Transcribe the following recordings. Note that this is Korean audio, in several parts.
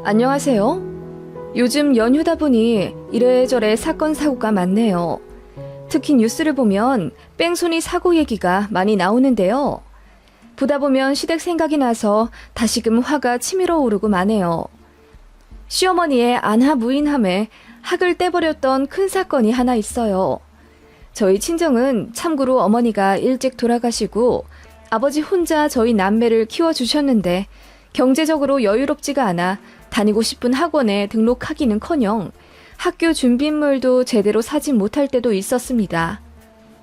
안녕하세요. 요즘 연휴다 보니 이래저래 사건 사고가 많네요. 특히 뉴스를 보면 뺑소니 사고 얘기가 많이 나오는데요. 보다 보면 시댁 생각이 나서 다시금 화가 치밀어 오르고 마네요. 시어머니의 안하무인함에 학을 떼버렸던 큰 사건이 하나 있어요. 저희 친정은 참고로 어머니가 일찍 돌아가시고 아버지 혼자 저희 남매를 키워주셨는데 경제적으로 여유롭지가 않아 다니고 싶은 학원에 등록하기는커녕 학교 준비물도 제대로 사지 못할 때도 있었습니다.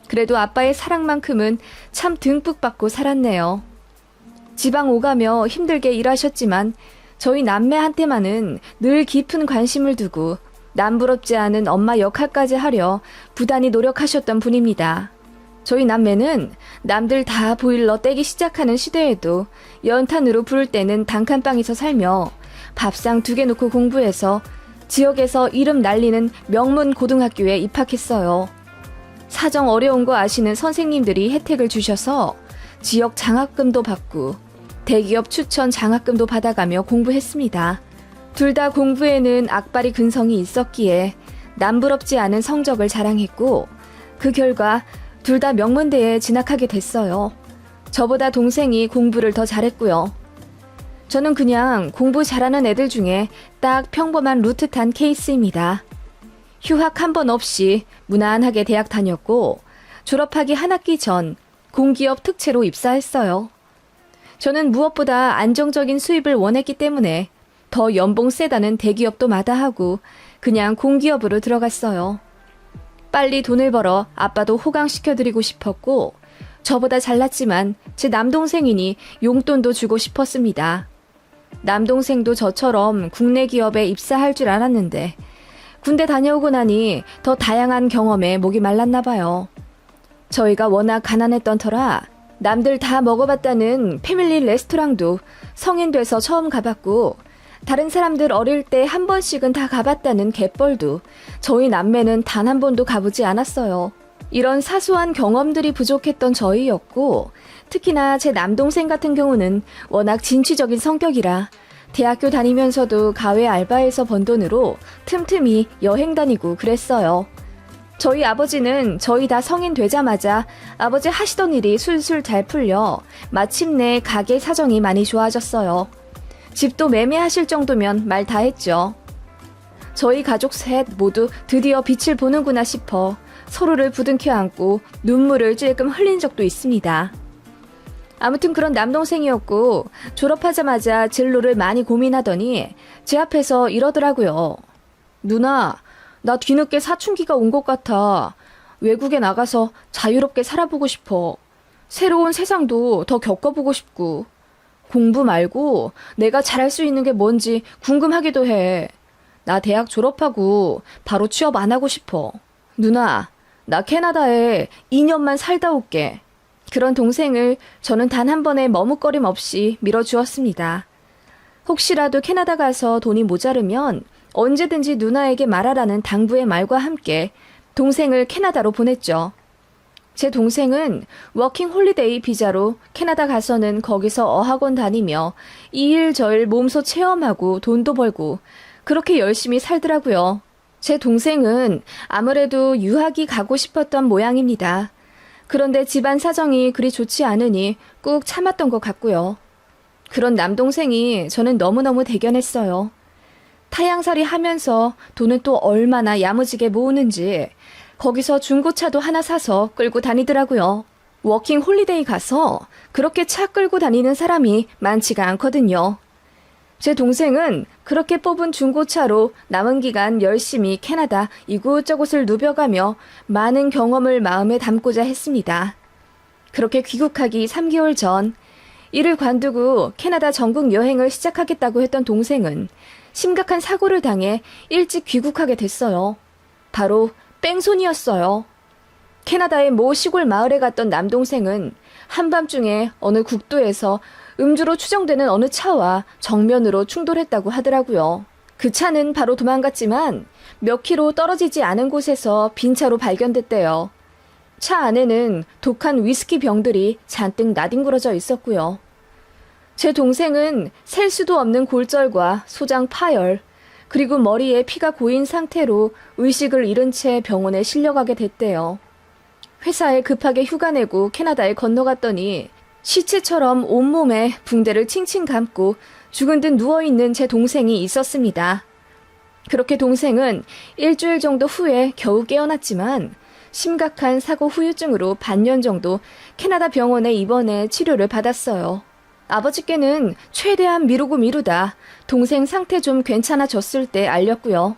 그래도 아빠의 사랑만큼은 참 듬뿍 받고 살았네요. 지방 오가며 힘들게 일하셨지만 저희 남매한테만은 늘 깊은 관심을 두고 남부럽지 않은 엄마 역할까지 하려 부단히 노력하셨던 분입니다. 저희 남매는 남들 다 보일러 떼기 시작하는 시대에도 연탄으로 불을 때는 단칸방에서 살며 밥상 2개 놓고 공부해서 지역에서 이름 날리는 명문 고등학교에 입학했어요. 사정 어려운 거 아시는 선생님들이 혜택을 주셔서 지역 장학금도 받고 대기업 추천 장학금도 받아가며 공부했습니다. 둘 다 공부에는 악바리 근성이 있었기에 남부럽지 않은 성적을 자랑했고 그 결과 둘 다 명문대에 진학하게 됐어요. 저보다 동생이 공부를 더 잘했고요. 저는 그냥 공부 잘하는 애들 중에 딱 평범한 루트 탄 케이스입니다. 휴학 한 번 없이 무난하게 대학 다녔고 졸업하기 한 학기 전 공기업 특채로 입사했어요. 저는 무엇보다 안정적인 수입을 원했기 때문에 더 연봉 세다는 대기업도 마다하고 그냥 공기업으로 들어갔어요. 빨리 돈을 벌어 아빠도 호강시켜드리고 싶었고 저보다 잘났지만 제 남동생이니 용돈도 주고 싶었습니다. 남동생도 저처럼 국내 기업에 입사할 줄 알았는데 군대 다녀오고 나니 더 다양한 경험에 목이 말랐나 봐요. 저희가 워낙 가난했던 터라 남들 다 먹어봤다는 패밀리 레스토랑도 성인 돼서 처음 가봤고 다른 사람들 어릴 때 한 번씩은 다 가봤다는 갯벌도 저희 남매는 단 한 번도 가보지 않았어요. 이런 사소한 경험들이 부족했던 저희였고 특히나 제 남동생 같은 경우는 워낙 진취적인 성격이라 대학교 다니면서도 가외 알바해서 번 돈으로 틈틈이 여행 다니고 그랬어요. 저희 아버지는 저희 다 성인 되자마자 아버지 하시던 일이 술술 잘 풀려 마침내 가게 사정이 많이 좋아졌어요. 집도 매매하실 정도면 말 다 했죠. 저희 가족 셋 모두 드디어 빛을 보는구나 싶어 서로를 부둥켜 안고 눈물을 찔끔 흘린 적도 있습니다. 아무튼 그런 남동생이었고 졸업하자마자 진로를 많이 고민하더니 제 앞에서 이러더라고요. 누나, 나 뒤늦게 사춘기가 온 것 같아. 외국에 나가서 자유롭게 살아보고 싶어. 새로운 세상도 더 겪어보고 싶고 공부 말고 내가 잘할 수 있는 게 뭔지 궁금하기도 해. 나 대학 졸업하고 바로 취업 안 하고 싶어. 누나, 나 캐나다에 2년만 살다 올게. 그런 동생을 저는 단 한 번의 머뭇거림 없이 밀어주었습니다. 혹시라도 캐나다 가서 돈이 모자르면 언제든지 누나에게 말하라는 당부의 말과 함께 동생을 캐나다로 보냈죠. 제 동생은 워킹 홀리데이 비자로 캐나다 가서는 거기서 어학원 다니며 이 일 저 일 몸소 체험하고 돈도 벌고 그렇게 열심히 살더라고요. 제 동생은 아무래도 유학이 가고 싶었던 모양입니다. 그런데 집안 사정이 그리 좋지 않으니 꾹 참았던 것 같고요. 그런 남동생이 저는 너무너무 대견했어요. 타양살이 하면서 돈은 또 얼마나 야무지게 모으는지 거기서 중고차도 하나 사서 끌고 다니더라고요. 워킹 홀리데이 가서 그렇게 차 끌고 다니는 사람이 많지가 않거든요. 제 동생은 그렇게 뽑은 중고차로 남은 기간 열심히 캐나다 이곳저곳을 누벼가며 많은 경험을 마음에 담고자 했습니다. 그렇게 귀국하기 3개월 전 이를 관두고 캐나다 전국 여행을 시작하겠다고 했던 동생은 심각한 사고를 당해 일찍 귀국하게 됐어요. 바로 뺑소니였어요. 캐나다의 모 시골 마을에 갔던 남동생은 한밤중에 어느 국도에서 음주로 추정되는 어느 차와 정면으로 충돌했다고 하더라고요. 그 차는 바로 도망갔지만 몇 킬로 떨어지지 않은 곳에서 빈 차로 발견됐대요. 차 안에는 독한 위스키 병들이 잔뜩 나뒹굴어져 있었고요. 제 동생은 셀 수도 없는 골절과 소장 파열, 그리고 머리에 피가 고인 상태로 의식을 잃은 채 병원에 실려가게 됐대요. 회사에 급하게 휴가 내고 캐나다에 건너갔더니 시체처럼 온몸에 붕대를 칭칭 감고 죽은 듯 누워있는 제 동생이 있었습니다. 그렇게 동생은 일주일 정도 후에 겨우 깨어났지만 심각한 사고 후유증으로 반년 정도 캐나다 병원에 입원해 치료를 받았어요. 아버지께는 최대한 미루고 미루다 동생 상태 좀 괜찮아졌을 때 알렸고요.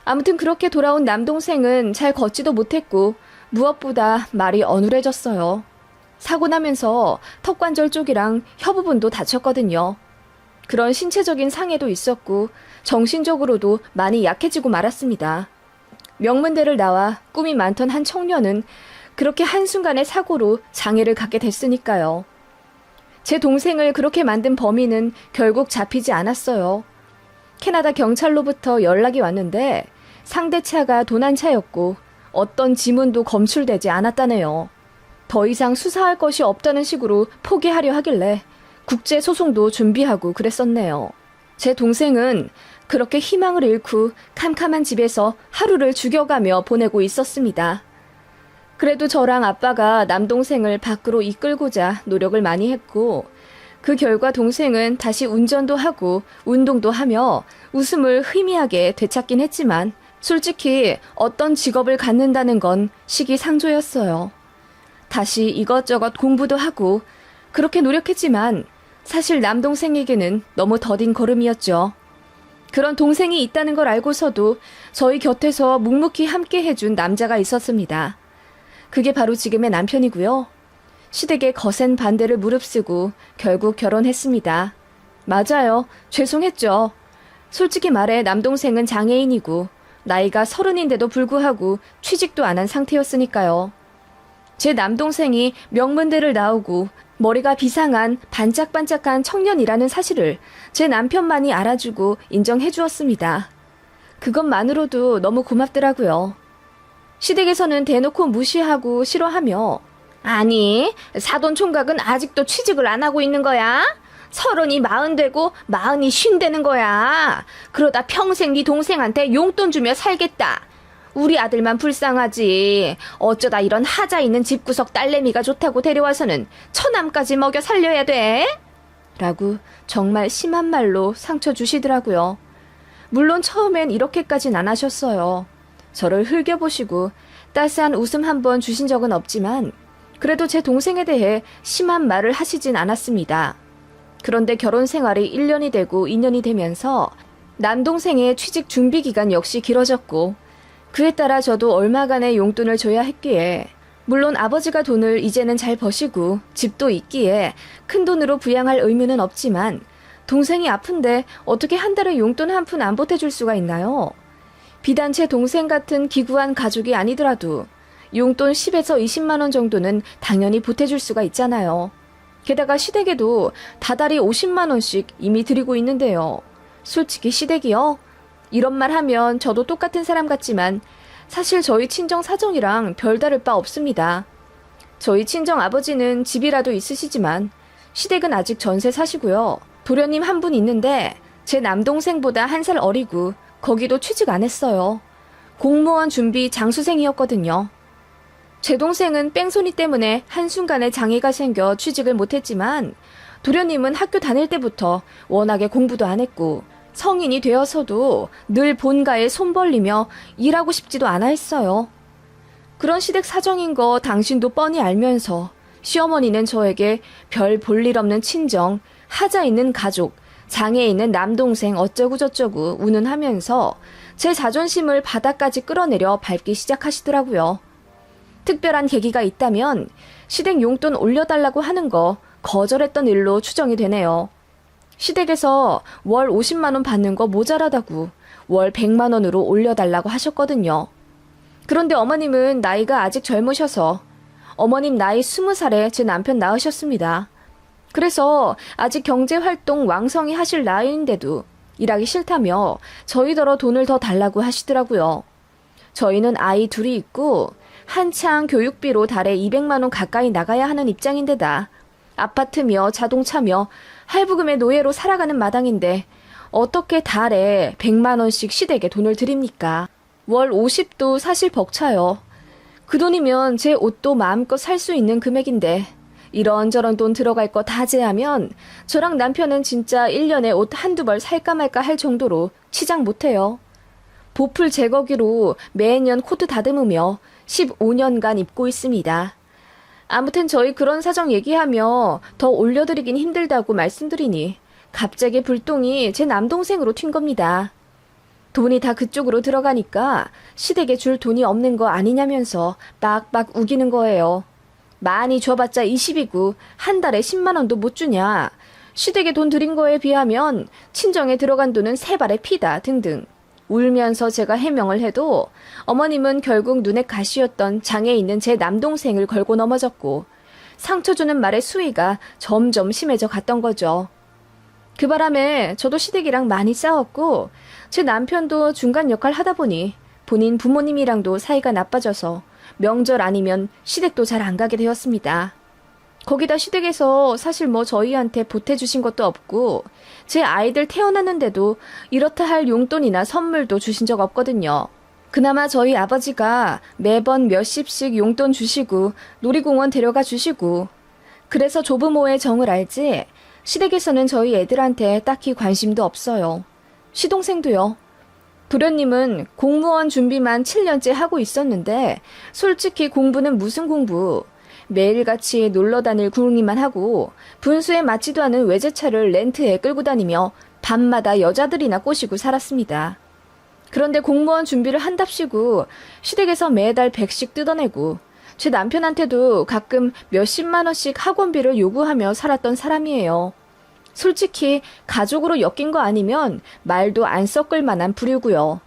아무튼 그렇게 돌아온 남동생은 잘 걷지도 못했고 무엇보다 말이 어눌해졌어요. 사고 나면서 턱관절 쪽이랑 혀 부분도 다쳤거든요. 그런 신체적인 상해도 있었고 정신적으로도 많이 약해지고 말았습니다. 명문대를 나와 꿈이 많던 한 청년은 그렇게 한순간의 사고로 장애를 갖게 됐으니까요. 제 동생을 그렇게 만든 범인은 결국 잡히지 않았어요. 캐나다 경찰로부터 연락이 왔는데 상대 차가 도난차였고 어떤 지문도 검출되지 않았다네요. 더 이상 수사할 것이 없다는 식으로 포기하려 하길래 국제소송도 준비하고 그랬었네요. 제 동생은 그렇게 희망을 잃고 캄캄한 집에서 하루를 죽여가며 보내고 있었습니다. 그래도 저랑 아빠가 남동생을 밖으로 이끌고자 노력을 많이 했고 그 결과 동생은 다시 운전도 하고 운동도 하며 웃음을 희미하게 되찾긴 했지만 솔직히 어떤 직업을 갖는다는 건 시기상조였어요. 다시 이것저것 공부도 하고 그렇게 노력했지만 사실 남동생에게는 너무 더딘 걸음이었죠. 그런 동생이 있다는 걸 알고서도 저희 곁에서 묵묵히 함께 해준 남자가 있었습니다. 그게 바로 지금의 남편이고요. 시댁의 거센 반대를 무릅쓰고 결국 결혼했습니다. 맞아요. 죄송했죠. 솔직히 말해 남동생은 장애인이고 나이가 30인데도 불구하고 취직도 안 한 상태였으니까요. 제 남동생이 명문대를 나오고 머리가 비상한 반짝반짝한 청년이라는 사실을 제 남편만이 알아주고 인정해 주었습니다. 그것만으로도 너무 고맙더라고요. 시댁에서는 대놓고 무시하고 싫어하며 아니, 사돈 총각은 아직도 취직을 안 하고 있는 거야? 30이 40 되고 40이 50 되는 거야. 그러다 평생 네 동생한테 용돈 주며 살겠다. 우리 아들만 불쌍하지. 어쩌다 이런 하자 있는 집구석 딸내미가 좋다고 데려와서는 처남까지 먹여 살려야 돼? 라고 정말 심한 말로 상처 주시더라고요. 물론 처음엔 이렇게까진 안 하셨어요. 저를 흘겨보시고 따스한 웃음 한번 주신 적은 없지만 그래도 제 동생에 대해 심한 말을 하시진 않았습니다. 그런데 결혼 생활이 1년이 되고 2년이 되면서 남동생의 취직 준비 기간 역시 길어졌고 그에 따라 저도 얼마간의 용돈을 줘야 했기에 물론 아버지가 돈을 이제는 잘 버시고 집도 있기에 큰 돈으로 부양할 의무는 없지만 동생이 아픈데 어떻게 한 달에 용돈 한 푼 안 보태줄 수가 있나요? 비단 제 동생 같은 기구한 가족이 아니더라도 용돈 10에서 20만 원 정도는 당연히 보태줄 수가 있잖아요. 게다가 시댁에도 다달이 50만 원씩 이미 드리고 있는데요. 솔직히 시댁이요? 이런 말 하면 저도 똑같은 사람 같지만 사실 저희 친정 사정이랑 별다를 바 없습니다. 저희 친정 아버지는 집이라도 있으시지만 시댁은 아직 전세 사시고요. 도련님 한 분 있는데 제 남동생보다 1살 어리고 거기도 취직 안 했어요. 공무원 준비 장수생이었거든요. 제 동생은 뺑소니 때문에 한순간에 장애가 생겨 취직을 못했지만 도련님은 학교 다닐 때부터 워낙에 공부도 안 했고 성인이 되어서도 늘 본가에 손 벌리며 일하고 싶지도 않아 했어요. 그런 시댁 사정인 거 당신도 뻔히 알면서 시어머니는 저에게 별 볼 일 없는 친정, 하자 있는 가족, 장애 있는 남동생 어쩌고저쩌고 운운하면서 제 자존심을 바닥까지 끌어내려 밟기 시작하시더라고요. 특별한 계기가 있다면 시댁 용돈 올려달라고 하는 거 거절했던 일로 추정이 되네요. 시댁에서 월 50만 원 받는 거 모자라다고 월 100만 원으로 올려달라고 하셨거든요. 그런데 어머님은 나이가 아직 젊으셔서 어머님 나이 20살에 제 남편 낳으셨습니다. 그래서 아직 경제활동 왕성히 하실 나이인데도 일하기 싫다며 저희더러 돈을 더 달라고 하시더라고요. 저희는 아이 둘이 있고 한창 교육비로 달에 200만 원 가까이 나가야 하는 입장인데다 아파트며 자동차며 할부금의 노예로 살아가는 마당인데 어떻게 달에 100만 원씩 시댁에 돈을 드립니까? 월 50도 사실 벅차요. 그 돈이면 제 옷도 마음껏 살 수 있는 금액인데 이런저런 돈 들어갈 거 다 제하면 저랑 남편은 진짜 1년에 옷 한두 벌 살까 말까 할 정도로 치장 못해요. 보풀 제거기로 매년 코트 다듬으며 15년간 입고 있습니다. 아무튼 저희 그런 사정 얘기하며 더 올려드리긴 힘들다고 말씀드리니 갑자기 불똥이 제 남동생으로 튄 겁니다. 돈이 다 그쪽으로 들어가니까 시댁에 줄 돈이 없는 거 아니냐면서 빡빡 우기는 거예요. 많이 줘봤자 20이고 한 달에 10만 원도 못 주냐. 시댁에 돈 들인 거에 비하면 친정에 들어간 돈은 세 발의 피다 등등. 울면서 제가 해명을 해도 어머님은 결국 눈에 가시였던 장에 있는 제 남동생을 걸고 넘어졌고 상처 주는 말의 수위가 점점 심해져 갔던 거죠. 그 바람에 저도 시댁이랑 많이 싸웠고 제 남편도 중간 역할 하다 보니 본인 부모님이랑도 사이가 나빠져서 명절 아니면 시댁도 잘 안 가게 되었습니다. 거기다 시댁에서 사실 뭐 저희한테 보태주신 것도 없고 제 아이들 태어났는데도 이렇다 할 용돈이나 선물도 주신 적 없거든요. 그나마 저희 아버지가 매번 몇십씩 용돈 주시고 놀이공원 데려가 주시고 그래서 조부모의 정을 알지 시댁에서는 저희 애들한테 딱히 관심도 없어요. 시동생도요. 도련님은 공무원 준비만 7년째 하고 있었는데 솔직히 공부는 무슨 공부. 매일같이 놀러 다닐 구르기만 하고 분수에 맞지도 않은 외제차를 렌트에 끌고 다니며 밤마다 여자들이나 꼬시고 살았습니다. 그런데 공무원 준비를 한답시고 시댁에서 매달 100씩 뜯어내고 제 남편한테도 가끔 몇십만 원씩 학원비를 요구하며 살았던 사람이에요. 솔직히 가족으로 엮인 거 아니면 말도 안 섞을 만한 부류고요.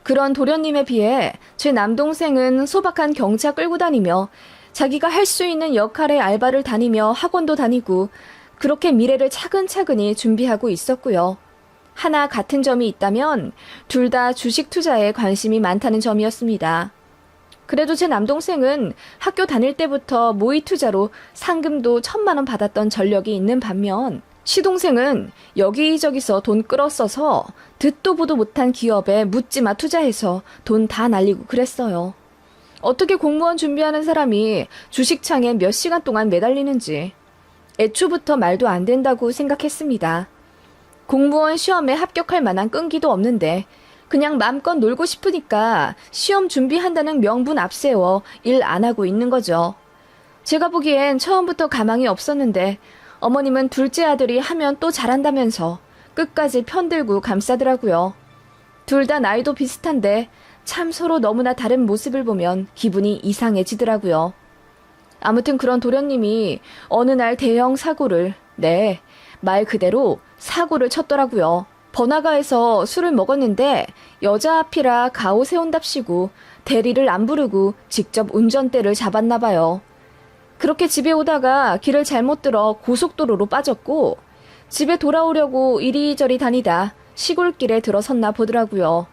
그런 도련님에 비해 제 남동생은 소박한 경차 끌고 다니며 자기가 할 수 있는 역할의 알바를 다니며 학원도 다니고 그렇게 미래를 차근차근히 준비하고 있었고요. 하나 같은 점이 있다면 둘 다 주식 투자에 관심이 많다는 점이었습니다. 그래도 제 남동생은 학교 다닐 때부터 모의 투자로 상금도 1,000만 원 받았던 전력이 있는 반면 시동생은 여기저기서 돈 끌어써서 듣도 보도 못한 기업에 묻지마 투자해서 돈 다 날리고 그랬어요. 어떻게 공무원 준비하는 사람이 주식창에 몇 시간 동안 매달리는지 애초부터 말도 안 된다고 생각했습니다. 공무원 시험에 합격할 만한 끈기도 없는데 그냥 맘껏 놀고 싶으니까 시험 준비한다는 명분 앞세워 일 안 하고 있는 거죠. 제가 보기엔 처음부터 가망이 없었는데 어머님은 둘째 아들이 하면 또 잘한다면서 끝까지 편들고 감싸더라고요. 둘 다 나이도 비슷한데 참 서로 너무나 다른 모습을 보면 기분이 이상해지더라고요. 아무튼 그런 도련님이 어느 날 대형 사고를, 말 그대로 사고를 쳤더라고요. 번화가에서 술을 먹었는데 여자 앞이라 가오 세운답시고 대리를 안 부르고 직접 운전대를 잡았나 봐요. 그렇게 집에 오다가 길을 잘못 들어 고속도로로 빠졌고 집에 돌아오려고 이리저리 다니다 시골길에 들어섰나 보더라고요.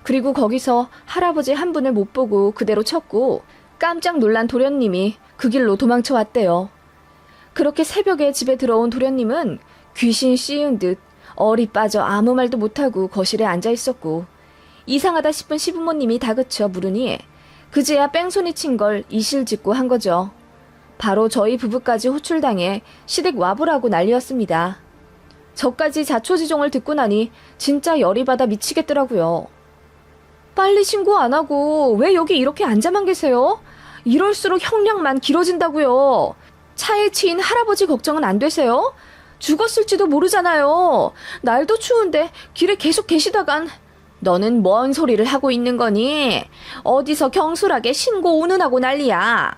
그리고 거기서 할아버지 한 분을 못 보고 그대로 쳤고 깜짝 놀란 도련님이 그 길로 도망쳐 왔대요. 그렇게 새벽에 집에 들어온 도련님은 귀신 씌운 듯 얼이 빠져 아무 말도 못하고 거실에 앉아 있었고 이상하다 싶은 시부모님이 다그쳐 물으니 그제야 뺑소니 친 걸 이실직고 한 거죠. 바로 저희 부부까지 호출당해 시댁 와보라고 난리였습니다. 저까지 자초지종을 듣고 나니 진짜 열이 받아 미치겠더라고요. 빨리 신고 안 하고 왜 여기 이렇게 앉아만 계세요? 이럴수록 형량만 길어진다고요. 차에 치인 할아버지 걱정은 안 되세요? 죽었을지도 모르잖아요. 날도 추운데 길에 계속 계시다간 너는 뭔 소리를 하고 있는 거니? 어디서 경솔하게 신고 운운하고 난리야.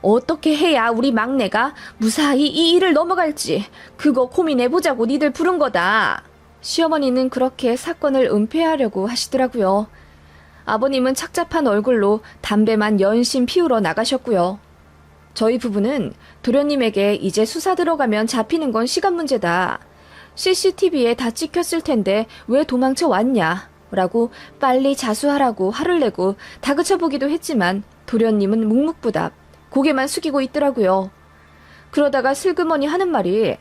어떻게 해야 우리 막내가 무사히 이 일을 넘어갈지 그거 고민해보자고 니들 부른 거다. 시어머니는 그렇게 사건을 은폐하려고 하시더라고요. 아버님은 착잡한 얼굴로 담배만 연신 피우러 나가셨고요. 저희 부부는 도련님에게 이제 수사 들어가면 잡히는 건 시간 문제다. CCTV에 다 찍혔을 텐데 왜 도망쳐 왔냐? 라고 빨리 자수하라고 화를 내고 다그쳐보기도 했지만 도련님은 묵묵부답 고개만 숙이고 있더라고요. 그러다가 슬그머니 하는 말이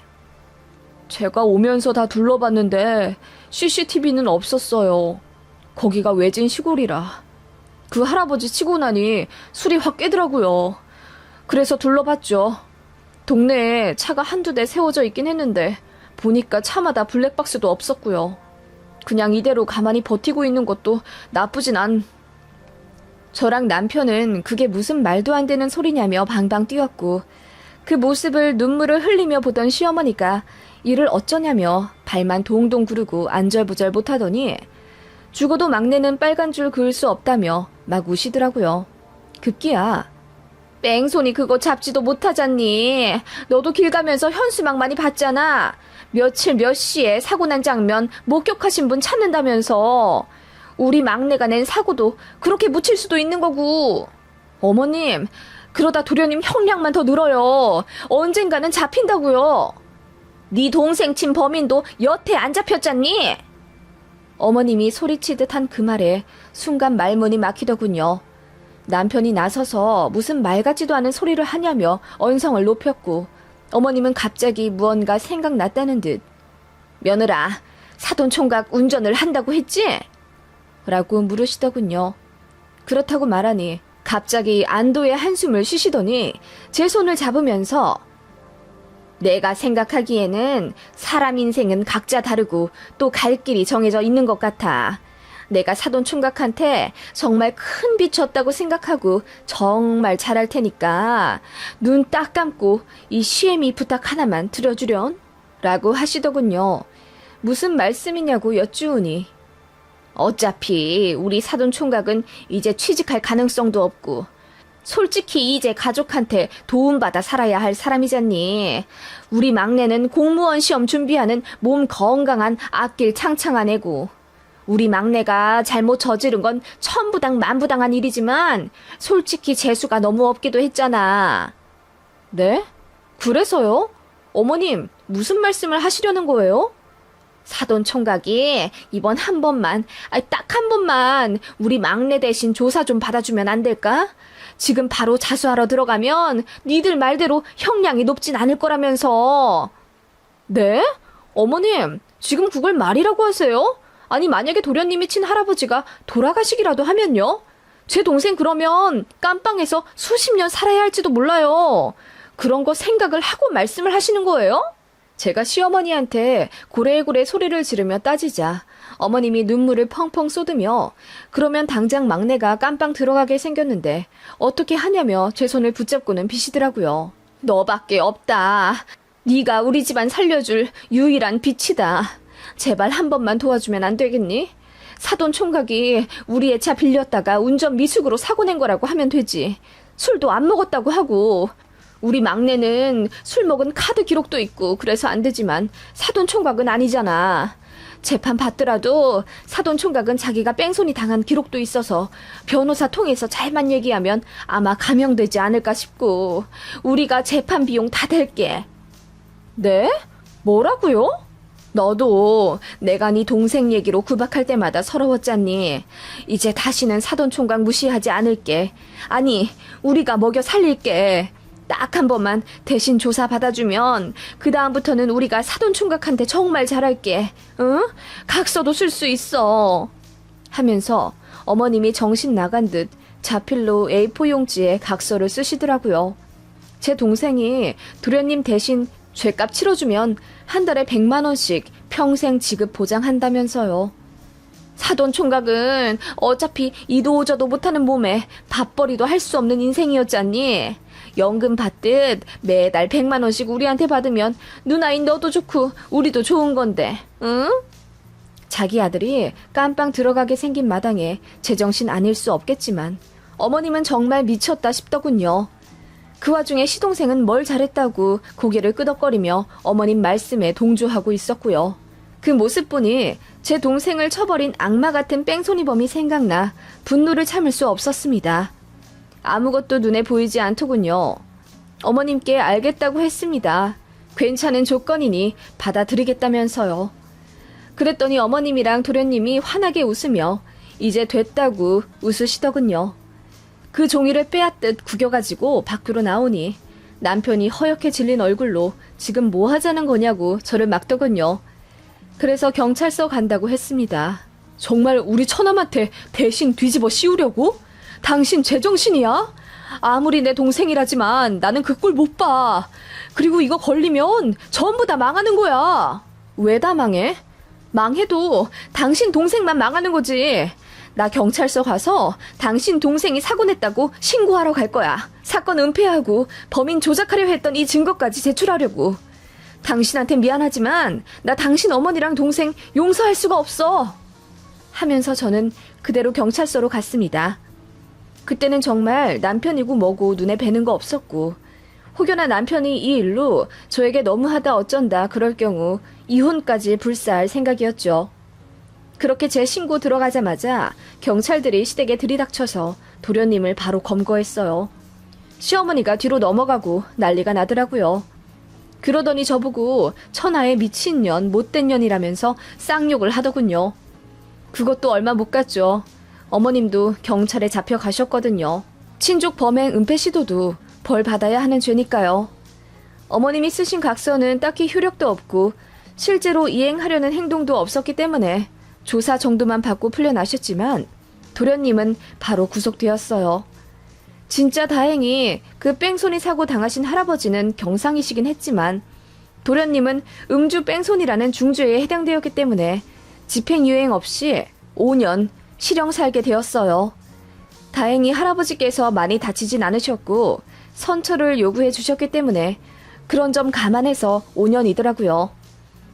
제가 오면서 다 둘러봤는데 CCTV는 없었어요. 거기가 외진 시골이라. 그 할아버지 치고 나니 술이 확 깨더라고요. 그래서 둘러봤죠. 동네에 차가 한두 대 세워져 있긴 했는데 보니까 차마다 블랙박스도 없었고요. 그냥 이대로 가만히 버티고 있는 것도 나쁘진 않. 저랑 남편은 그게 무슨 말도 안 되는 소리냐며 방방 뛰었고 그 모습을 눈물을 흘리며 보던 시어머니가 이를 어쩌냐며 발만 동동 구르고 안절부절 못하더니 죽어도 막내는 빨간 줄 그을 수 없다며 막 우시더라고요. 급기야 뺑소니 그거 잡지도 못하잖니. 너도 길 가면서 현수막 많이 봤잖아. 며칠 몇 시에 사고 난 장면 목격하신 분 찾는다면서. 우리 막내가 낸 사고도 그렇게 묻힐 수도 있는 거고. 어머님, 그러다 도련님 형량만 더 늘어요. 언젠가는 잡힌다고요. 네 동생 친 범인도 여태 안 잡혔잖니? 어머님이 소리치듯 한 그 말에 순간 말문이 막히더군요. 남편이 나서서 무슨 말 같지도 않은 소리를 하냐며 언성을 높였고 어머님은 갑자기 무언가 생각났다는 듯 며느라, 사돈총각 운전을 한다고 했지? 라고 물으시더군요. 그렇다고 말하니 갑자기 안도의 한숨을 쉬시더니 제 손을 잡으면서 내가 생각하기에는 사람 인생은 각자 다르고 또 갈 길이 정해져 있는 것 같아. 내가 사돈총각한테 정말 큰 빚 졌다고 생각하고 정말 잘할 테니까 눈 딱 감고 이 시애미 부탁 하나만 드려주련? 라고 하시더군요. 무슨 말씀이냐고 여쭈으니 어차피 우리 사돈총각은 이제 취직할 가능성도 없고 솔직히 이제 가족한테 도움받아 살아야 할 사람이잖니. 우리 막내는 공무원 시험 준비하는 몸 건강한 앞길 창창한 애고 우리 막내가 잘못 저지른 건 천부당 만부당한 일이지만 솔직히 재수가 너무 없기도 했잖아. 네? 그래서요? 어머님, 무슨 말씀을 하시려는 거예요? 사돈총각이 이번 한 번만, 딱 한 번만 우리 막내 대신 조사 좀 받아주면 안 될까? 지금 바로 자수하러 들어가면 니들 말대로 형량이 높진 않을 거라면서. 네? 어머님, 지금 그걸 말이라고 하세요? 아니 만약에 도련님이 친 할아버지가 돌아가시기라도 하면요? 제 동생 그러면 깜빵에서 수십 년 살아야 할지도 몰라요. 그런 거 생각을 하고 말씀을 하시는 거예요? 제가 시어머니한테 고래고래 소리를 지르며 따지자 어머님이 눈물을 펑펑 쏟으며 그러면 당장 막내가 깜빵 들어가게 생겼는데 어떻게 하냐며 제 손을 붙잡고는 비시더라고요. 너밖에 없다. 네가 우리 집안 살려줄 유일한 빛이다. 제발 한 번만 도와주면 안 되겠니? 사돈총각이 우리의 차 빌렸다가 운전 미숙으로 사고 낸 거라고 하면 되지. 술도 안 먹었다고 하고 우리 막내는 술 먹은 카드 기록도 있고 그래서 안 되지만 사돈총각은 아니잖아. 재판 받더라도 사돈총각은 자기가 뺑소니 당한 기록도 있어서 변호사 통해서 잘만 얘기하면 아마 감형되지 않을까 싶고 우리가 재판 비용 다 댈게. 네? 뭐라고요? 너도 내가 네 동생 얘기로 구박할 때마다 서러웠잖니. 이제 다시는 사돈총각 무시하지 않을게. 아니, 우리가 먹여 살릴게. 딱 한 번만 대신 조사 받아주면 그 다음부터는 우리가 사돈총각한테 정말 잘할게. 응? 각서도 쓸 수 있어. 하면서 어머님이 정신 나간 듯 자필로 A4 용지에 각서를 쓰시더라고요. 제 동생이 도련님 대신 죗값 치러주면 한 달에 100만 원씩 평생 지급 보장한다면서요. 사돈총각은 어차피 이도저도 못하는 몸에 밥벌이도 할 수 없는 인생이었잖니. 연금 받듯 매달 100만 원씩 우리한테 받으면 누나인 너도 좋고 우리도 좋은 건데, 응? 자기 아들이 깜빵 들어가게 생긴 마당에 제정신 아닐 수 없겠지만 어머님은 정말 미쳤다 싶더군요. 그 와중에 시동생은 뭘 잘했다고 고개를 끄덕거리며 어머님 말씀에 동조하고 있었고요. 그 모습 보니 제 동생을 쳐버린 악마 같은 뺑소니범이 생각나 분노를 참을 수 없었습니다. 아무것도 눈에 보이지 않더군요. 어머님께 알겠다고 했습니다. 괜찮은 조건이니 받아들이겠다면서요. 그랬더니 어머님이랑 도련님이 환하게 웃으며 이제 됐다고 웃으시더군요. 그 종이를 빼앗듯 구겨가지고 밖으로 나오니 남편이 허옇게 질린 얼굴로 지금 뭐 하자는 거냐고 저를 막더군요. 그래서 경찰서 간다고 했습니다. 정말 우리 처남한테 대신 뒤집어 씌우려고? 당신 제정신이야? 아무리 내 동생이라지만 나는 그 꼴 못 봐. 그리고 이거 걸리면 전부 다 망하는 거야. 왜 다 망해? 망해도 당신 동생만 망하는 거지. 나 경찰서 가서 당신 동생이 사고 냈다고 신고하러 갈 거야. 사건 은폐하고 범인 조작하려 했던 이 증거까지 제출하려고. 당신한테 미안하지만 나 당신 어머니랑 동생 용서할 수가 없어. 하면서 저는 그대로 경찰서로 갔습니다. 그때는 정말 남편이고 뭐고 눈에 뵈는 거 없었고, 혹여나 남편이 이 일로 저에게 너무하다 어쩐다 그럴 경우 이혼까지 불사할 생각이었죠. 그렇게 제 신고 들어가자마자 경찰들이 시댁에 들이닥쳐서 도련님을 바로 검거했어요. 시어머니가 뒤로 넘어가고 난리가 나더라고요. 그러더니 저보고 천하의 미친년, 못된 년이라면서 쌍욕을 하더군요. 그것도 얼마 못 갔죠. 어머님도 경찰에 잡혀가셨거든요. 친족 범행 은폐 시도도 벌 받아야 하는 죄니까요. 어머님이 쓰신 각서는 딱히 효력도 없고 실제로 이행하려는 행동도 없었기 때문에 조사 정도만 받고 풀려나셨지만 도련님은 바로 구속되었어요. 진짜 다행히 그 뺑소니 사고 당하신 할아버지는 경상이시긴 했지만 도련님은 음주 뺑소니라는 중죄에 해당되었기 때문에 집행유예 없이 5년 실형 살게 되었어요. 다행히 할아버지께서 많이 다치진 않으셨고 선처를 요구해 주셨기 때문에 그런 점 감안해서 5년이더라고요.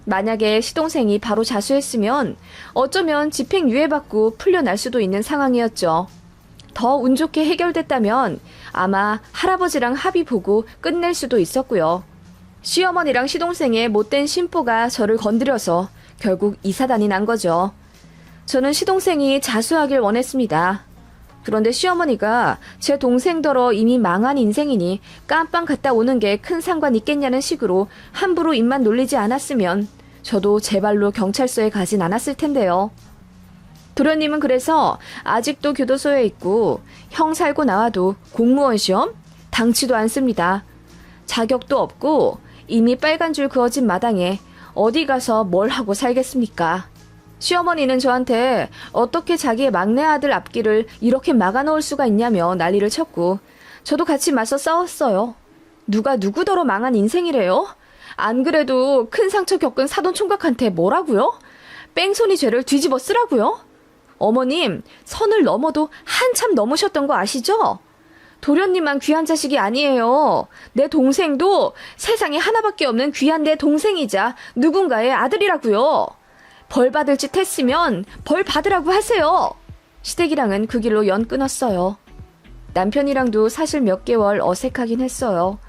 만약에 시동생이 바로 자수했으면 어쩌면 집행유예 받고 풀려날 수도 있는 상황이었죠. 더 운 좋게 해결됐다면 아마 할아버지랑 합의 보고 끝낼 수도 있었고요. 시어머니랑 시동생의 못된 심보가 저를 건드려서 결국 이 사단이 난 거죠. 저는 시동생이 자수하길 원했습니다. 그런데 시어머니가 제 동생더러 이미 망한 인생이니 깜빵 갔다 오는 게 큰 상관 있겠냐는 식으로 함부로 입만 놀리지 않았으면 저도 제 발로 경찰서에 가진 않았을 텐데요. 도련님은 그래서 아직도 교도소에 있고 형 살고 나와도 공무원 시험? 당치도 않습니다. 자격도 없고 이미 빨간 줄 그어진 마당에 어디 가서 뭘 하고 살겠습니까? 시어머니는 저한테 어떻게 자기의 막내 아들 앞길을 이렇게 막아놓을 수가 있냐며 난리를 쳤고 저도 같이 맞서 싸웠어요. 누가 누구더러 망한 인생이래요? 안 그래도 큰 상처 겪은 사돈총각한테 뭐라고요? 뺑소니 죄를 뒤집어 쓰라고요? 어머님, 선을 넘어도 한참 넘으셨던 거 아시죠? 도련님만 귀한 자식이 아니에요. 내 동생도 세상에 하나밖에 없는 귀한 내 동생이자 누군가의 아들이라고요. 벌 받을 짓 했으면 벌 받으라고 하세요. 시댁이랑은 그 길로 연 끊었어요. 남편이랑도 사실 몇 개월 어색하긴 했어요.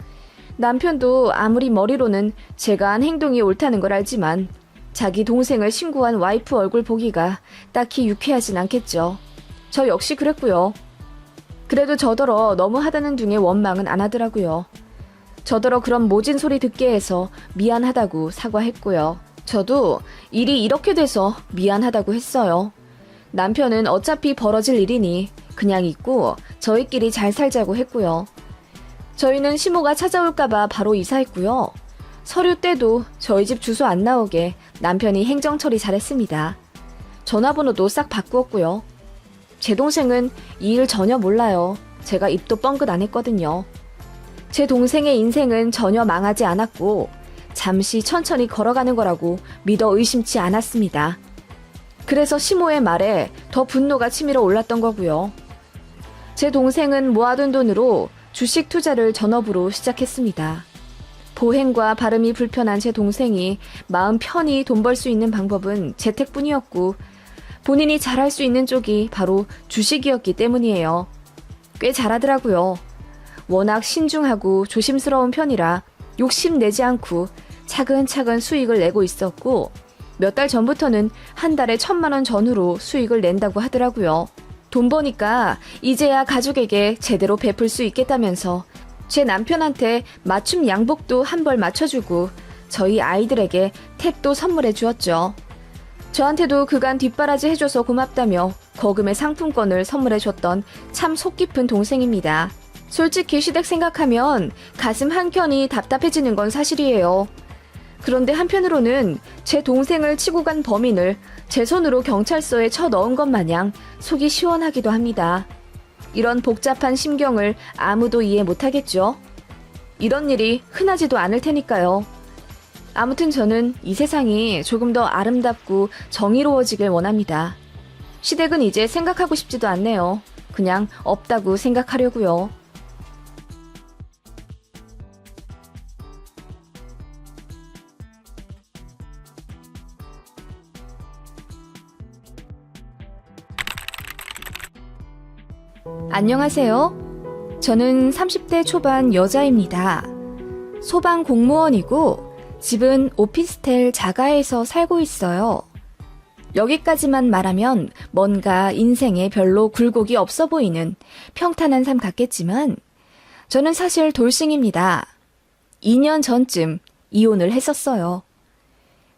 남편도 아무리 머리로는 제가 한 행동이 옳다는 걸 알지만 자기 동생을 신고한 와이프 얼굴 보기가 딱히 유쾌하진 않겠죠. 저 역시 그랬고요. 그래도 저더러 너무하다는 둥에 원망은 안 하더라고요. 저더러 그런 모진 소리 듣게 해서 미안하다고 사과했고요. 저도 일이 이렇게 돼서 미안하다고 했어요. 남편은 어차피 벌어질 일이니 그냥 있고 저희끼리 잘 살자고 했고요. 저희는 시모가 찾아올까봐 바로 이사했고요. 서류 때도 저희 집 주소 안 나오게 남편이 행정 처리 잘했습니다. 전화번호도 싹 바꾸었고요. 제 동생은 이 일 전혀 몰라요. 제가 입도 뻥긋 안 했거든요. 제 동생의 인생은 전혀 망하지 않았고 잠시 천천히 걸어가는 거라고 믿어 의심치 않았습니다. 그래서 시모의 말에 더 분노가 치밀어 올랐던 거고요. 제 동생은 모아둔 돈으로 주식 투자를 전업으로 시작했습니다. 보행과 발음이 불편한 제 동생이 마음 편히 돈 벌 수 있는 방법은 재테크뿐이었고 본인이 잘할 수 있는 쪽이 바로 주식이었기 때문이에요. 꽤 잘하더라고요. 워낙 신중하고 조심스러운 편이라 욕심내지 않고 차근차근 수익을 내고 있었고 몇 달 전부터는 한 달에 1,000만 원 전후로 수익을 낸다고 하더라고요. 돈 버니까 이제야 가족에게 제대로 베풀 수 있겠다면서 제 남편한테 맞춤 양복도 한 벌 맞춰주고 저희 아이들에게 탭도 선물해 주었죠. 저한테도 그간 뒷바라지 해줘서 고맙다며 거금의 상품권을 선물해 줬던 참 속 깊은 동생입니다. 솔직히 시댁 생각하면 가슴 한켠이 답답해지는 건 사실이에요. 그런데 한편으로는 제 동생을 치고 간 범인을 제 손으로 경찰서에 쳐 넣은 것 마냥 속이 시원하기도 합니다. 이런 복잡한 심경을 아무도 이해 못하겠죠? 이런 일이 흔하지도 않을 테니까요. 아무튼 저는 이 세상이 조금 더 아름답고 정의로워지길 원합니다. 시댁은 이제 생각하고 싶지도 않네요. 그냥 없다고 생각하려고요. 안녕하세요. 저는 30대 초반 여자입니다. 소방 공무원이고 집은 오피스텔 자가에서 살고 있어요. 여기까지만 말하면 뭔가 인생에 별로 굴곡이 없어 보이는 평탄한 삶 같겠지만 저는 사실 돌싱입니다. 2년 전쯤 이혼을 했었어요.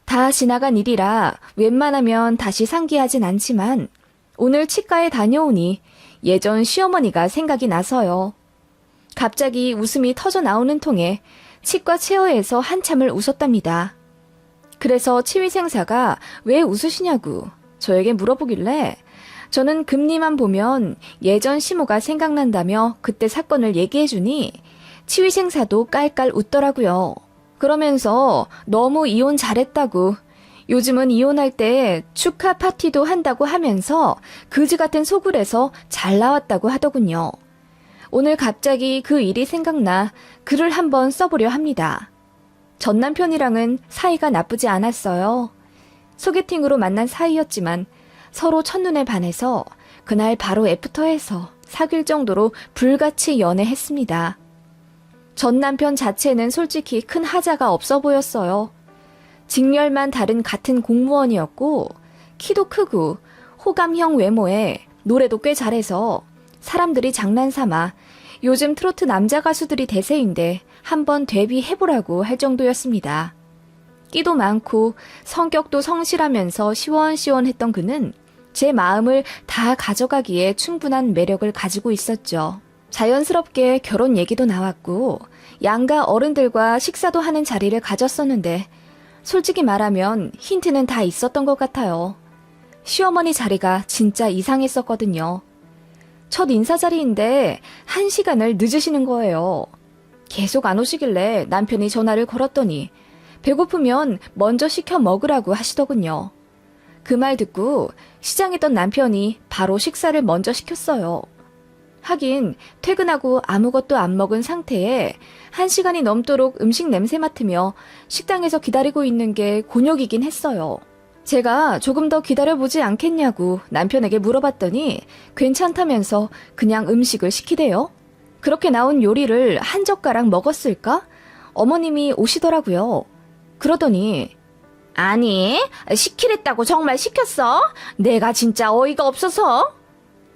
다 지나간 일이라 웬만하면 다시 상기하진 않지만 오늘 치과에 다녀오니 예전 시어머니가 생각이 나서요. 갑자기 웃음이 터져 나오는 통에 치과 체어에서 한참을 웃었답니다. 그래서 치위생사가 왜 웃으시냐고 저에게 물어보길래 저는 금리만 보면 예전 시모가 생각난다며 그때 사건을 얘기해주니 치위생사도 깔깔 웃더라고요. 그러면서 너무 이혼 잘했다고 요즘은 이혼할 때 축하 파티도 한다고 하면서 그지 같은 소굴에서 잘 나왔다고 하더군요. 오늘 갑자기 그 일이 생각나 글을 한번 써보려 합니다. 전 남편이랑은 사이가 나쁘지 않았어요. 소개팅으로 만난 사이였지만 서로 첫눈에 반해서 그날 바로 애프터해서 사귈 정도로 불같이 연애했습니다. 전 남편 자체는 솔직히 큰 하자가 없어 보였어요. 직렬만 다른 같은 공무원이었고 키도 크고 호감형 외모에 노래도 꽤 잘해서 사람들이 장난삼아 요즘 트로트 남자 가수들이 대세인데 한번 데뷔해보라고 할 정도였습니다. 끼도 많고 성격도 성실하면서 시원시원했던 그는 제 마음을 다 가져가기에 충분한 매력을 가지고 있었죠. 자연스럽게 결혼 얘기도 나왔고 양가 어른들과 식사도 하는 자리를 가졌었는데 솔직히 말하면 힌트는 다 있었던 것 같아요. 시어머니 자리가 진짜 이상했었거든요. 첫 인사 자리인데 1시간을 늦으시는 거예요. 계속 안 오시길래 남편이 전화를 걸었더니 배고프면 먼저 시켜 먹으라고 하시더군요. 그 말 듣고 시장했던 남편이 바로 식사를 먼저 시켰어요. 하긴 퇴근하고 아무것도 안 먹은 상태에 1시간이 넘도록 음식 냄새 맡으며 식당에서 기다리고 있는 게 곤욕이긴 했어요. 제가 조금 더 기다려보지 않겠냐고 남편에게 물어봤더니 괜찮다면서 그냥 음식을 시키대요. 그렇게 나온 요리를 한 젓가락 먹었을까? 어머님이 오시더라고요. 그러더니 아니, 시키랬다고 정말 시켰어? 내가 진짜 어이가 없어서?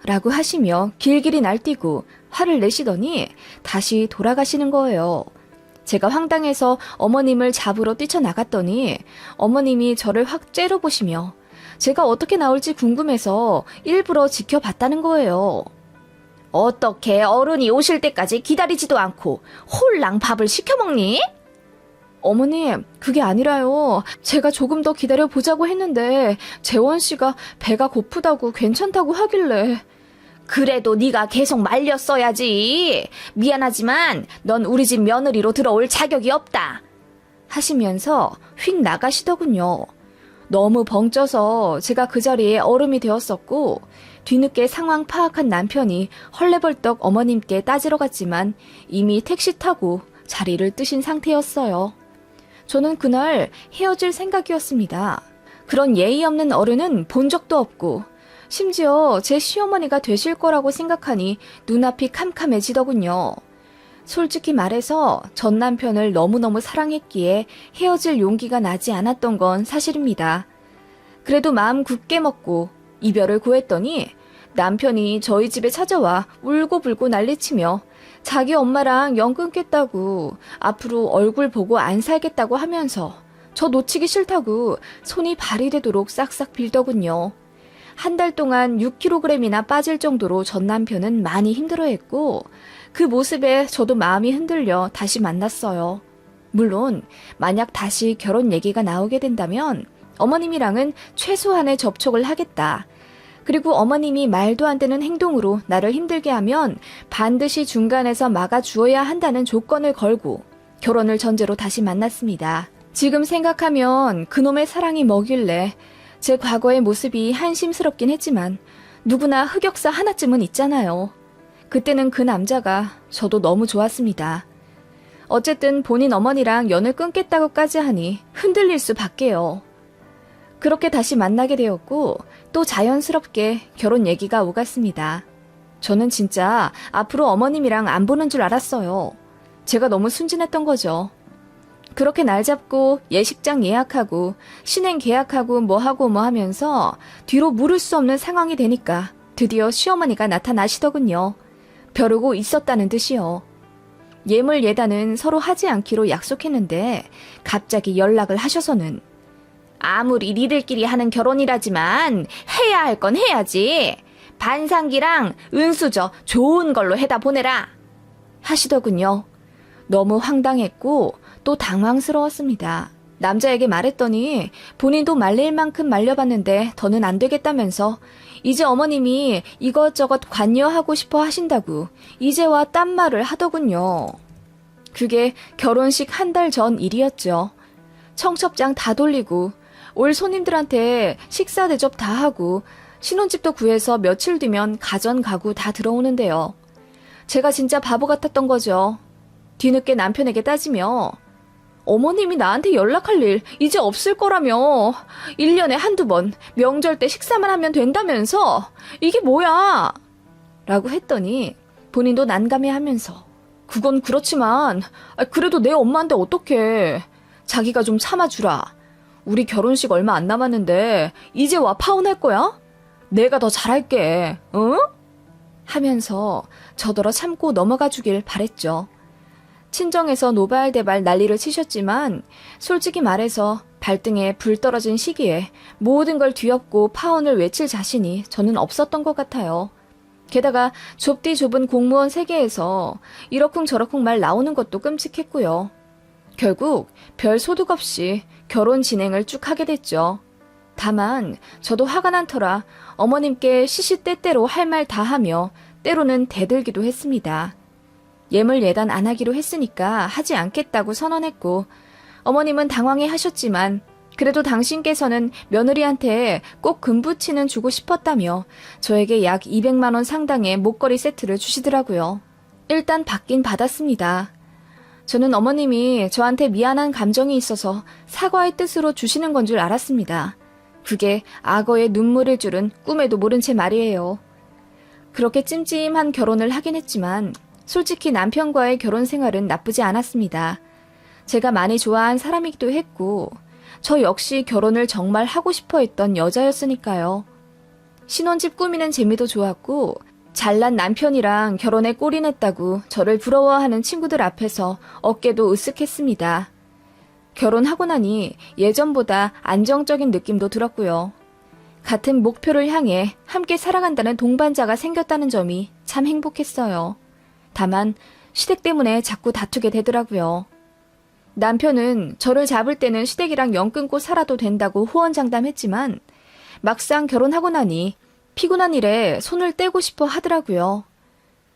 라고 하시며 길길이 날뛰고 화를 내시더니 다시 돌아가시는 거예요. 제가 황당해서 어머님을 잡으러 뛰쳐나갔더니 어머님이 저를 확 째려보시며 제가 어떻게 나올지 궁금해서 일부러 지켜봤다는 거예요. 어떻게 어른이 오실 때까지 기다리지도 않고 홀랑 밥을 시켜먹니? 어머님, 그게 아니라요. 제가 조금 더 기다려보자고 했는데 재원 씨가 배가 고프다고 괜찮다고 하길래. 그래도 네가 계속 말렸어야지. 미안하지만 넌 우리 집 며느리로 들어올 자격이 없다. 하시면서 휙 나가시더군요. 너무 벙쪄서 제가 그 자리에 얼음이 되었었고 뒤늦게 상황 파악한 남편이 헐레벌떡 어머님께 따지러 갔지만 이미 택시 타고 자리를 뜨신 상태였어요. 저는 그날 헤어질 생각이었습니다. 그런 예의 없는 어른은 본 적도 없고 심지어 제 시어머니가 되실 거라고 생각하니 눈앞이 캄캄해지더군요. 솔직히 말해서 전 남편을 너무너무 사랑했기에 헤어질 용기가 나지 않았던 건 사실입니다. 그래도 마음 굳게 먹고 이별을 구했더니 남편이 저희 집에 찾아와 울고불고 난리치며 자기 엄마랑 연 끊겠다고 앞으로 얼굴 보고 안 살겠다고 하면서 저 놓치기 싫다고 손이 발이 되도록 싹싹 빌더군요. 한 달 동안 6kg이나 빠질 정도로 전 남편은 많이 힘들어했고 그 모습에 저도 마음이 흔들려 다시 만났어요. 물론 만약 다시 결혼 얘기가 나오게 된다면 어머님이랑은 최소한의 접촉을 하겠다. 그리고 어머님이 말도 안 되는 행동으로 나를 힘들게 하면 반드시 중간에서 막아주어야 한다는 조건을 걸고 결혼을 전제로 다시 만났습니다. 지금 생각하면 그놈의 사랑이 뭐길래 제 과거의 모습이 한심스럽긴 했지만 누구나 흑역사 하나쯤은 있잖아요. 그때는 그 남자가 저도 너무 좋았습니다. 어쨌든 본인 어머니랑 연을 끊겠다고까지 하니 흔들릴 수밖에요. 그렇게 다시 만나게 되었고 또 자연스럽게 결혼 얘기가 오갔습니다. 저는 진짜 앞으로 어머님이랑 안 보는 줄 알았어요. 제가 너무 순진했던 거죠. 그렇게 날 잡고 예식장 예약하고 신행 계약하고 뭐 하면서 뒤로 물을 수 없는 상황이 되니까 드디어 시어머니가 나타나시더군요. 벼르고 있었다는 듯이요. 예물 예단은 서로 하지 않기로 약속했는데 갑자기 연락을 하셔서는 아무리 니들끼리 하는 결혼이라지만 해야 할 건 해야지. 반상기랑 은수저 좋은 걸로 해다 보내라. 하시더군요. 너무 황당했고 또 당황스러웠습니다. 남자에게 말했더니 본인도 말릴 만큼 말려봤는데 더는 안 되겠다면서 이제 어머님이 이것저것 관여하고 싶어 하신다고 이제와 딴 말을 하더군요. 그게 결혼식 한 달 전 일이었죠. 청첩장 다 돌리고 올 손님들한테 식사 대접 다 하고 신혼집도 구해서 며칠 뒤면 가전 가구 다 들어오는데요. 제가 진짜 바보 같았던 거죠. 뒤늦게 남편에게 따지며 어머님이 나한테 연락할 일 이제 없을 거라며 1년에 한두 번 명절 때 식사만 하면 된다면서 이게 뭐야? 라고 했더니 본인도 난감해하면서 그건 그렇지만 그래도 내 엄마인데 어떡해. 자기가 좀 참아주라. 우리 결혼식 얼마 안 남았는데 이제 와 파혼할 거야? 내가 더 잘할게. 응? 하면서 저더러 참고 넘어가 주길 바랬죠. 친정에서 노발대발 난리를 치셨지만 솔직히 말해서 발등에 불 떨어진 시기에 모든 걸 뒤엎고 파혼을 외칠 자신이 저는 없었던 것 같아요. 게다가 좁디 좁은 공무원 세계에서 이러쿵저러쿵 말 나오는 것도 끔찍했고요. 결국 별 소득 없이 결혼 진행을 쭉 하게 됐죠. 다만 저도 화가 난 터라 어머님께 시시때때로 할 말 다 하며 때로는 대들기도 했습니다. 예물 예단 안 하기로 했으니까 하지 않겠다고 선언했고 어머님은 당황해 하셨지만 그래도 당신께서는 며느리한테 꼭 금부치는 주고 싶었다며 저에게 약 200만 원 상당의 목걸이 세트를 주시더라고요. 일단 받긴 받았습니다. 저는 어머님이 저한테 미안한 감정이 있어서 사과의 뜻으로 주시는 건 줄 알았습니다. 그게 악어의 눈물일 줄은 꿈에도 모른 채 말이에요. 그렇게 찜찜한 결혼을 하긴 했지만 솔직히 남편과의 결혼 생활은 나쁘지 않았습니다. 제가 많이 좋아한 사람이기도 했고 저 역시 결혼을 정말 하고 싶어 했던 여자였으니까요. 신혼집 꾸미는 재미도 좋았고 잘난 남편이랑 결혼에 꼴이냈다고 저를 부러워하는 친구들 앞에서 어깨도 으쓱했습니다. 결혼하고 나니 예전보다 안정적인 느낌도 들었고요. 같은 목표를 향해 함께 살아간다는 동반자가 생겼다는 점이 참 행복했어요. 다만 시댁 때문에 자꾸 다투게 되더라고요. 남편은 저를 잡을 때는 시댁이랑 연 끊고 살아도 된다고 호언장담했지만 막상 결혼하고 나니 피곤한 일에 손을 떼고 싶어 하더라고요.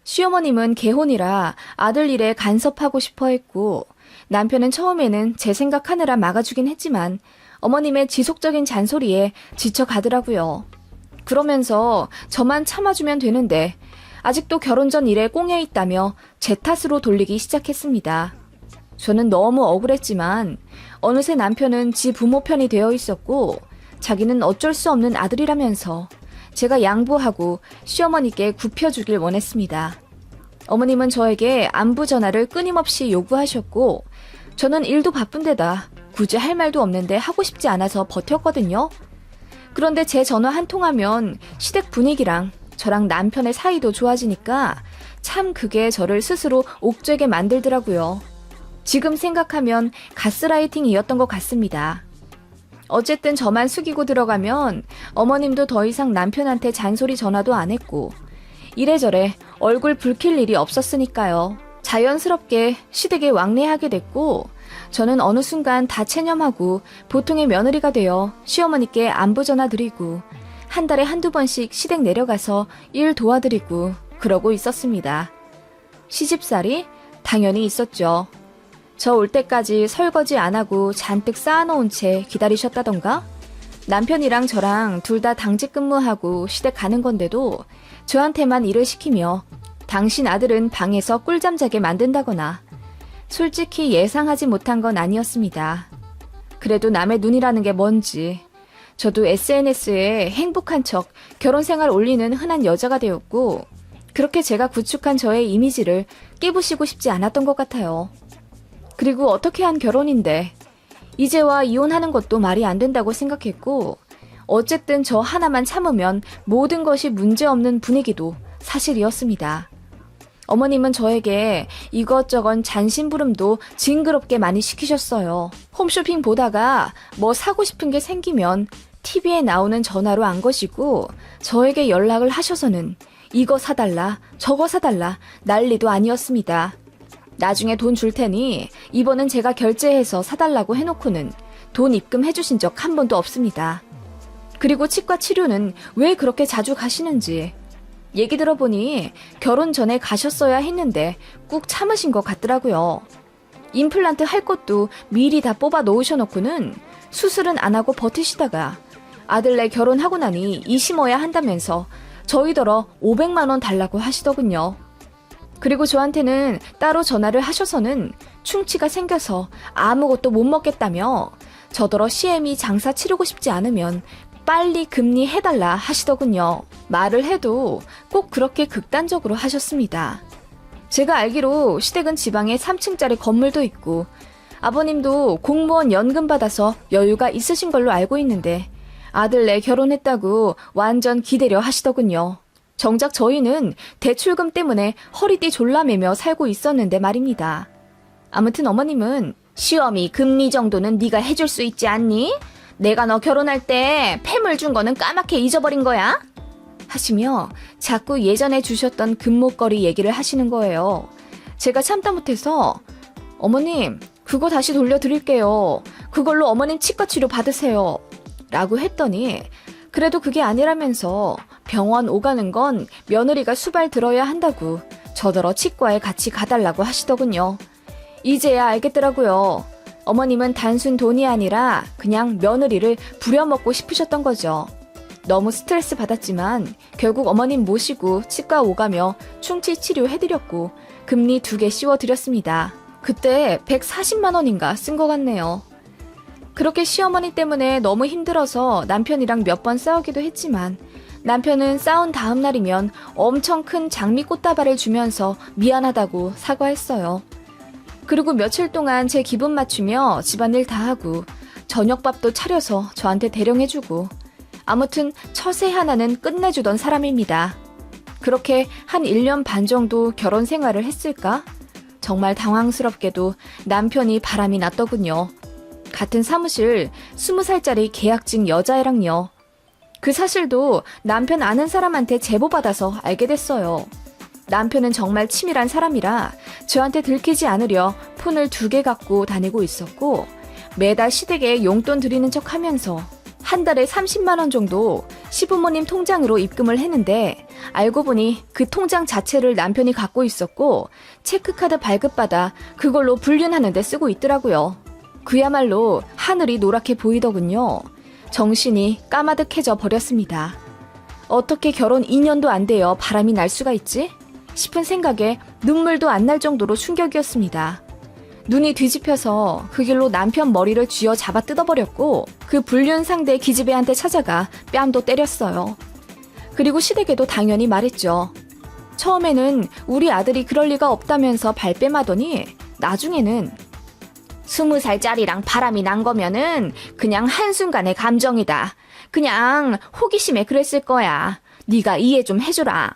시어머님은 개혼이라 아들 일에 간섭하고 싶어 했고 남편은 처음에는 제 생각하느라 막아주긴 했지만 어머님의 지속적인 잔소리에 지쳐가더라고요. 그러면서 저만 참아주면 되는데 아직도 결혼 전 일에 꽁에 있다며 제 탓으로 돌리기 시작했습니다. 저는 너무 억울했지만 어느새 남편은 지 부모 편이 되어 있었고 자기는 어쩔 수 없는 아들이라면서 제가 양보하고 시어머니께 굽혀주길 원했습니다. 어머님은 저에게 안부 전화를 끊임없이 요구하셨고 저는 일도 바쁜데다 굳이 할 말도 없는데 하고 싶지 않아서 버텼거든요. 그런데 제 전화 한 통하면 시댁 분위기랑 저랑 남편의 사이도 좋아지니까 참 그게 저를 스스로 옥죄게 만들더라고요. 지금 생각하면 가스라이팅이었던 것 같습니다. 어쨌든 저만 숙이고 들어가면 어머님도 더 이상 남편한테 잔소리 전화도 안 했고 이래저래 얼굴 붉힐 일이 없었으니까요. 자연스럽게 시댁에 왕래하게 됐고 저는 어느 순간 다 체념하고 보통의 며느리가 되어 시어머니께 안부 전화 드리고 한 달에 한두 번씩 시댁 내려가서 일 도와드리고 그러고 있었습니다. 시집살이 당연히 있었죠. 저 올 때까지 설거지 안 하고 잔뜩 쌓아놓은 채 기다리셨다던가? 남편이랑 저랑 둘 다 당직 근무하고 시댁 가는 건데도 저한테만 일을 시키며 당신 아들은 방에서 꿀잠 자게 만든다거나 솔직히 예상하지 못한 건 아니었습니다. 그래도 남의 눈이라는 게 뭔지 저도 SNS에 행복한 척 결혼 생활 올리는 흔한 여자가 되었고 그렇게 제가 구축한 저의 이미지를 깨부시고 싶지 않았던 것 같아요. 그리고 어떻게 한 결혼인데 이제와 이혼하는 것도 말이 안 된다고 생각했고 어쨌든 저 하나만 참으면 모든 것이 문제없는 분위기도 사실이었습니다. 어머님은 저에게 이것저것 잔심부름도 징그럽게 많이 시키셨어요. 홈쇼핑 보다가 뭐 사고 싶은 게 생기면 TV에 나오는 전화로 안 것이고 저에게 연락을 하셔서는 이거 사달라 저거 사달라 난리도 아니었습니다. 나중에 돈 줄 테니 이번은 제가 결제해서 사달라고 해놓고는 돈 입금해주신 적 한 번도 없습니다. 그리고 치과 치료는 왜 그렇게 자주 가시는지 얘기 들어보니 결혼 전에 가셨어야 했는데 꾹 참으신 것 같더라고요. 임플란트 할 것도 미리 다 뽑아 놓으셔놓고는 수술은 안 하고 버티시다가 아들네 결혼하고 나니 이 심어야 한다면서 저희더러 500만 원 달라고 하시더군요. 그리고 저한테는 따로 전화를 하셔서는 충치가 생겨서 아무것도 못 먹겠다며 저더러 CM이 장사 치르고 싶지 않으면 빨리 금리해달라 하시더군요. 말을 해도 꼭 그렇게 극단적으로 하셨습니다. 제가 알기로 시댁은 지방에 3층짜리 건물도 있고 아버님도 공무원 연금 받아서 여유가 있으신 걸로 알고 있는데 아들네 결혼했다고 완전 기대려 하시더군요. 정작 저희는 대출금 때문에 허리띠 졸라매며 살고 있었는데 말입니다. 아무튼 어머님은 시어미 금리 정도는 네가 해줄 수 있지 않니? 내가 너 결혼할 때 폐물 준 거는 까맣게 잊어버린 거야? 하시며 자꾸 예전에 주셨던 금목걸이 얘기를 하시는 거예요. 제가 참다 못해서 어머님 그거 다시 돌려드릴게요. 그걸로 어머님 치과 치료 받으세요. 라고 했더니 그래도 그게 아니라면서 병원 오가는 건 며느리가 수발 들어야 한다고 저더러 치과에 같이 가달라고 하시더군요. 이제야 알겠더라고요. 어머님은 단순 돈이 아니라 그냥 며느리를 부려먹고 싶으셨던 거죠. 너무 스트레스 받았지만 결국 어머님 모시고 치과 오가며 충치 치료해드렸고 금리 2개 씌워드렸습니다. 그때 140만 원인가 쓴 것 같네요. 그렇게 시어머니 때문에 너무 힘들어서 남편이랑 몇 번 싸우기도 했지만 남편은 싸운 다음 날이면 엄청 큰 장미 꽃다발을 주면서 미안하다고 사과했어요. 그리고 며칠 동안 제 기분 맞추며 집안일 다 하고 저녁밥도 차려서 저한테 대령해주고 아무튼 처세 하나는 끝내주던 사람입니다. 그렇게 한 1년 반 정도 결혼 생활을 했을까? 정말 당황스럽게도 남편이 바람이 났더군요. 같은 사무실 20살짜리 계약직 여자애랑요. 그 사실도 남편 아는 사람한테 제보받아서 알게 됐어요. 남편은 정말 치밀한 사람이라 저한테 들키지 않으려 폰을 2개 갖고 다니고 있었고 매달 시댁에 용돈 드리는 척 하면서 한 달에 30만 원 정도 시부모님 통장으로 입금을 했는데 알고 보니 그 통장 자체를 남편이 갖고 있었고 체크카드 발급받아 그걸로 불륜하는 데 쓰고 있더라고요. 그야말로 하늘이 노랗게 보이더군요. 정신이 까마득해져 버렸습니다. 어떻게 결혼 2년도 안 되어 바람이 날 수가 있지? 싶은 생각에 눈물도 안 날 정도로 충격이었습니다. 눈이 뒤집혀서 그 길로 남편 머리를 쥐어 잡아 뜯어버렸고 그 불륜 상대 기집애한테 찾아가 뺨도 때렸어요. 그리고 시댁에도 당연히 말했죠. 처음에는 우리 아들이 그럴 리가 없다면서 발뺌하더니 나중에는 20살짜리랑 바람이 난 거면은 그냥 한순간의 감정이다. 그냥 호기심에 그랬을 거야. 네가 이해 좀 해주라.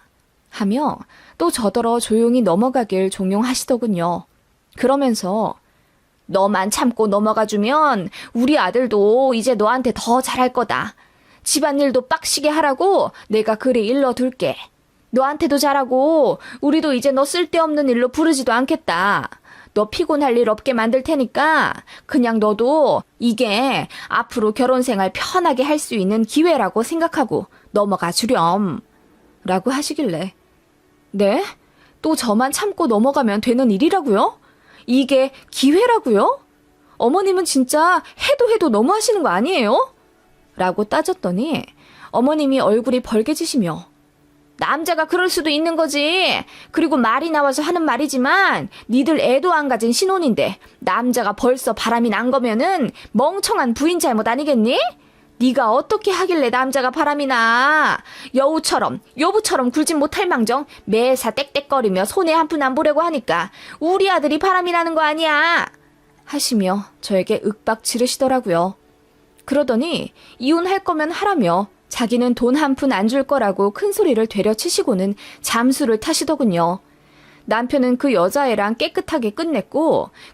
하며 또 저더러 조용히 넘어가길 종용하시더군요. 그러면서 너만 참고 넘어가주면 우리 아들도 이제 너한테 더 잘할 거다. 집안일도 빡시게 하라고 내가 그리 일러둘게. 너한테도 잘하고 우리도 이제 너 쓸데없는 일로 부르지도 않겠다. 너 피곤할 일 없게 만들 테니까 그냥 너도 이게 앞으로 결혼 생활 편하게 할 수 있는 기회라고 생각하고 넘어가 주렴. 라고 하시길래 네? 또 저만 참고 넘어가면 되는 일이라고요? 이게 기회라고요? 어머님은 진짜 해도 너무 하시는 거 아니에요? 라고 따졌더니 어머님이 얼굴이 벌개지시며 남자가 그럴 수도 있는 거지. 그리고 말이 나와서 하는 말이지만 니들 애도 안 가진 신혼인데 남자가 벌써 바람이 난 거면은 멍청한 부인 잘못 아니겠니? 네가 어떻게 하길래 남자가 바람이 나. 여부처럼 굴진 못할 망정 매사 땡땡거리며 손에 한 푼 안 보려고 하니까 우리 아들이 바람이 나는 거 아니야. 하시며 저에게 윽박 지르시더라고요. 그러더니 이혼할 거면 하라며 자기는 돈 한 푼 안 줄 거라고 큰 소리를 되려치시고는 잠수를 타시더군요. 남편은 그 여자애랑 깨끗하게 끝냈고